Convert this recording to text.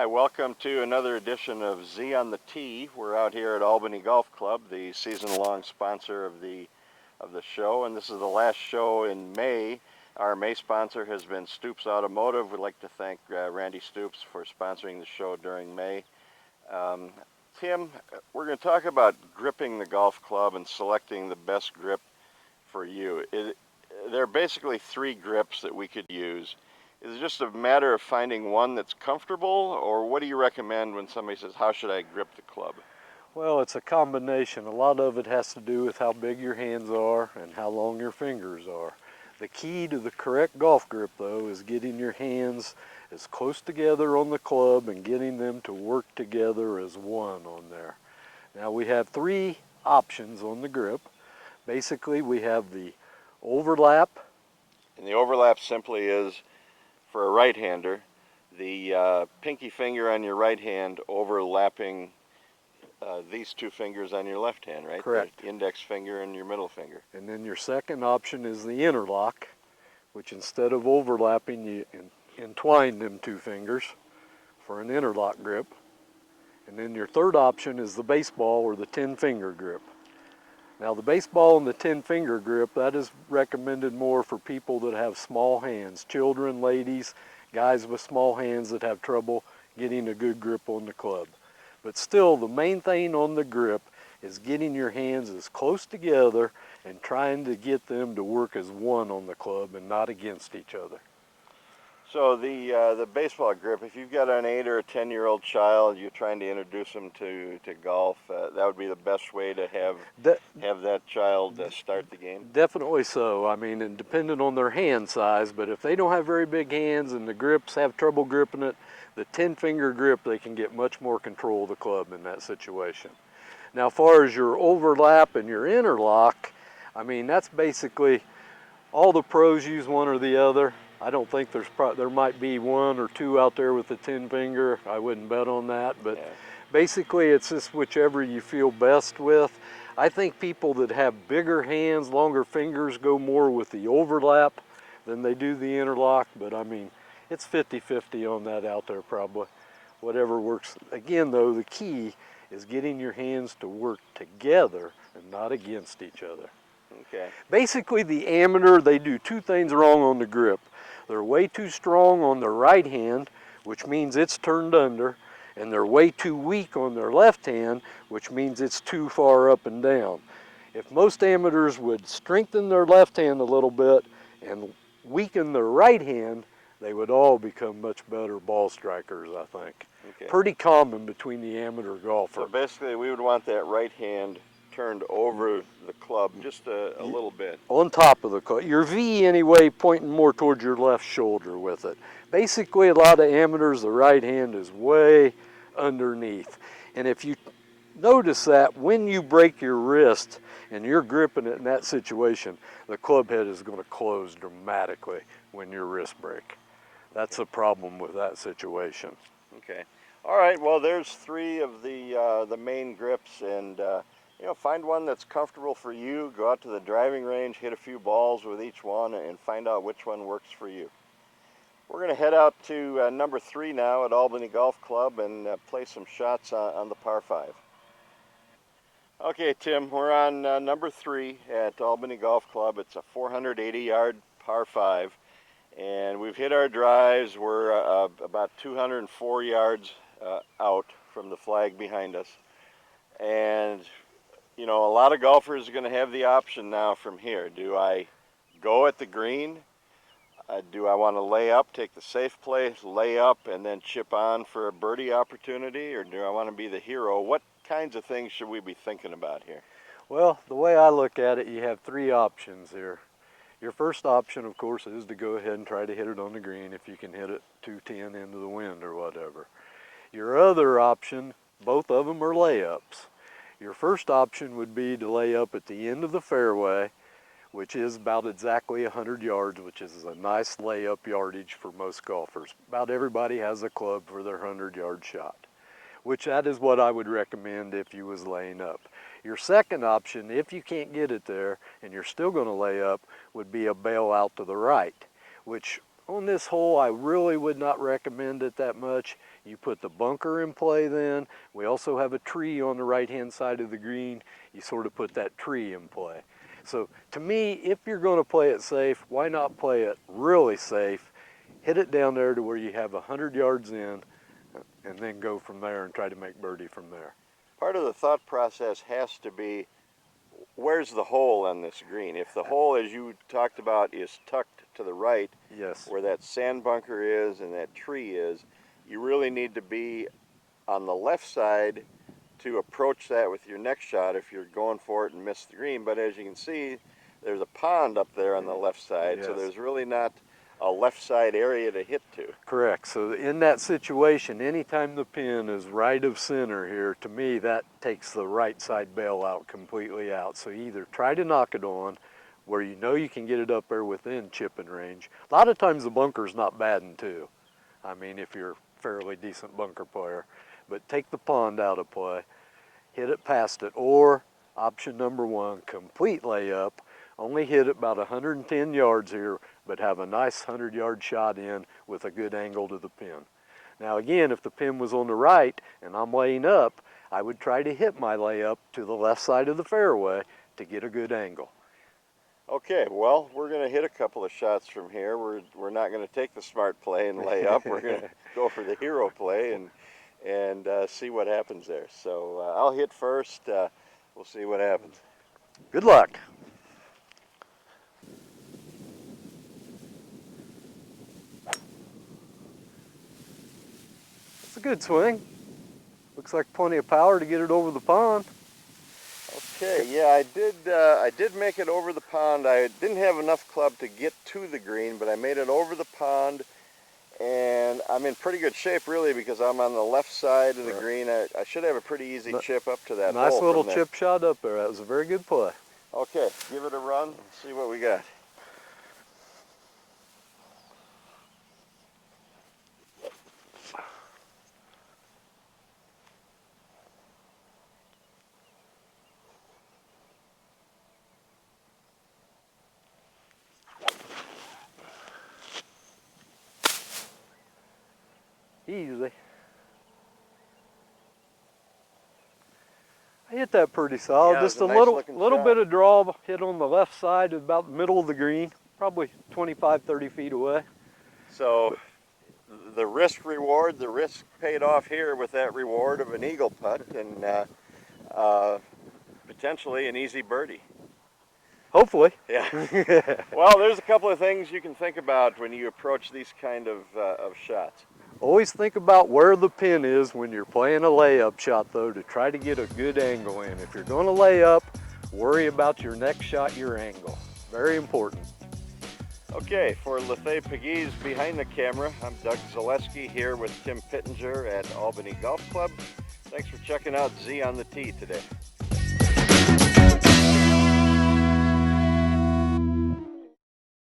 Hi, welcome to another edition of Z on the Tee. We're out here at Albany Golf Club, the season-long sponsor of the show, and this is the last show in May. Our May sponsor has been Stoops Automotive. We'd like to thank Randy Stoops for sponsoring the show during May. Tim, we're going to talk about gripping the golf club and selecting the best grip for you. There are basically three grips that we could use. Is it just a matter of finding one that's comfortable, or what do you recommend when somebody says, how should I grip the club? Well, it's a combination. A lot of it has to do with how big your hands are and how long your fingers are. The key to the correct golf grip, though, is getting your hands as close together on the club and getting them to work together as one on there. Now, we have three options on the grip. Basically, we have the overlap. And the overlap simply is, for a right-hander, the pinky finger on your right hand overlapping these two fingers on your left hand, right? Correct. The index finger and your middle finger. And then your second option is the interlock, which instead of overlapping, you entwine them two fingers for an interlock grip. And then your third option is the baseball or the 10-finger grip. Now the baseball and the 10-finger grip, that is recommended more for people that have small hands, children, ladies, guys with small hands that have trouble getting a good grip on the club. But still, the main thing on the grip is getting your hands as close together and trying to get them to work as one on the club and not against each other. So the baseball grip, if you've got an 8 or a 10-year-old child, you're trying to introduce them to golf, that would be the best way to have that child start the game? Definitely so. I mean, and depending on their hand size, but if they don't have very big hands and the grips have trouble gripping it, the 10-finger grip, they can get much more control of the club in that situation. Now, as far as your overlap and your interlock, I mean, that's basically all the pros use one or the other. I don't think there might be one or two out there with the 10-finger. I wouldn't bet on that, but basically it's just whichever you feel best with. I think people that have bigger hands, longer fingers go more with the overlap than they do the interlock, but I mean, it's 50-50 on that out there probably. Whatever works. Again though, the key is getting your hands to work together and not against each other. Okay. Basically, the amateur, they do two things wrong on the grip. They're way too strong on their right hand, which means it's turned under, and they're way too weak on their left hand, which means it's too far up and down. If most amateurs would strengthen their left hand a little bit and weaken their right hand, they would all become much better ball strikers, I think. Okay. Pretty common between the amateur golfer. So basically, we would want that right hand turned over the club just a little bit. On top of the club. Your V anyway, pointing more towards your left shoulder with it. Basically, a lot of amateurs, the right hand is way underneath. And if you notice that when you break your wrist and you're gripping it in that situation, the club head is going to close dramatically when your wrist break. That's a problem with that situation. Okay. All right. Well, there's three of the main grips, and find one that's comfortable for you. Go out to the driving range, hit a few balls with each one, and find out which one works for you. We're going to head out to number 3 now at Albany Golf Club and play some shots on the par 5. Okay, Tim, we're on number 3 at Albany Golf Club. It's a 480-yard par 5, and we've hit our drives. We're about 204 yards out from the flag behind us, and a lot of golfers are going to have the option now from here. Do I go at the green? Do I want to lay up, take the safe play, lay up, and then chip on for a birdie opportunity? Or do I want to be the hero? What kinds of things should we be thinking about here? Well, the way I look at it, you have three options here. Your first option, of course, is to go ahead and try to hit it on the green if you can hit it 210 into the wind or whatever. Your other option, both of them are layups. Your first option would be to lay up at the end of the fairway, which is about exactly 100 yards, which is a nice layup yardage for most golfers. About everybody has a club for their 100-yard shot, which that is what I would recommend if you was laying up. Your second option, if you can't get it there and you're still going to lay up, would be a bail out to the right, which on this hole, I really would not recommend it that much. You put the bunker in play then. We also have a tree on the right-hand side of the green. You sort of put that tree in play. So to me, if you're going to play it safe, why not play it really safe? Hit it down there to where you have 100 yards in, and then go from there and try to make birdie from there. Part of the thought process has to be, where's the hole on this green? If the hole, as you talked about, is tucked to the right, Yes. where that sand bunker is and that tree is, you really need to be on the left side to approach that with your next shot if you're going for it and miss the green. But as you can see, there's a pond up there on the left side, so Yes. there's really not a left side area to hit to. Correct. So in that situation, anytime the pin is right of center here, to me that takes the right side bailout completely out. So either try to knock it on where you know you can get it up there within chipping range. A lot of times the bunker's not bad in two. I mean, if you're a fairly decent bunker player. But take the pond out of play, hit it past it, or option number one, complete layup. Only hit it about 110 yards here, but have a nice 100-yard shot in with a good angle to the pin. Now again, if the pin was on the right and I'm laying up, I would try to hit my layup to the left side of the fairway to get a good angle. Okay, well, we're going to hit a couple of shots from here. We're not going to take the smart play and lay up. We're going to go for the hero play and see what happens there. So I'll hit first. We'll see what happens. Good luck. It's a good swing. Looks like plenty of power to get it over the pond. Okay, yeah, I did make it over the pond. I didn't have enough club to get to the green, but I made it over the pond, and I'm in pretty good shape really because I'm on the left side of the green. I should have a pretty easy chip up to that hole. Nice little from chip shot up there. That was a very good play. Okay, give it a run, see what we got. Easy. I hit that pretty solid. Yeah, Just it was a a nice little looking little shot. bit of draw hit on the left side, about the middle of the green, probably 25, 30 feet away. So the risk reward, the risk paid off here with that reward of an eagle putt and potentially an easy birdie. Hopefully. Yeah. Well, there's a couple of things you can think about when you approach these kind of shots. Always think about where the pin is when you're playing a layup shot though, to try to get a good angle in. If you're going to lay up, worry about your next shot, your angle. Very important. Okay, for Lefay Pegues behind the camera, I'm Doug Zaleski here with Tim Pittenger at Albany Golf Club. Thanks for checking out Z on the Tee today.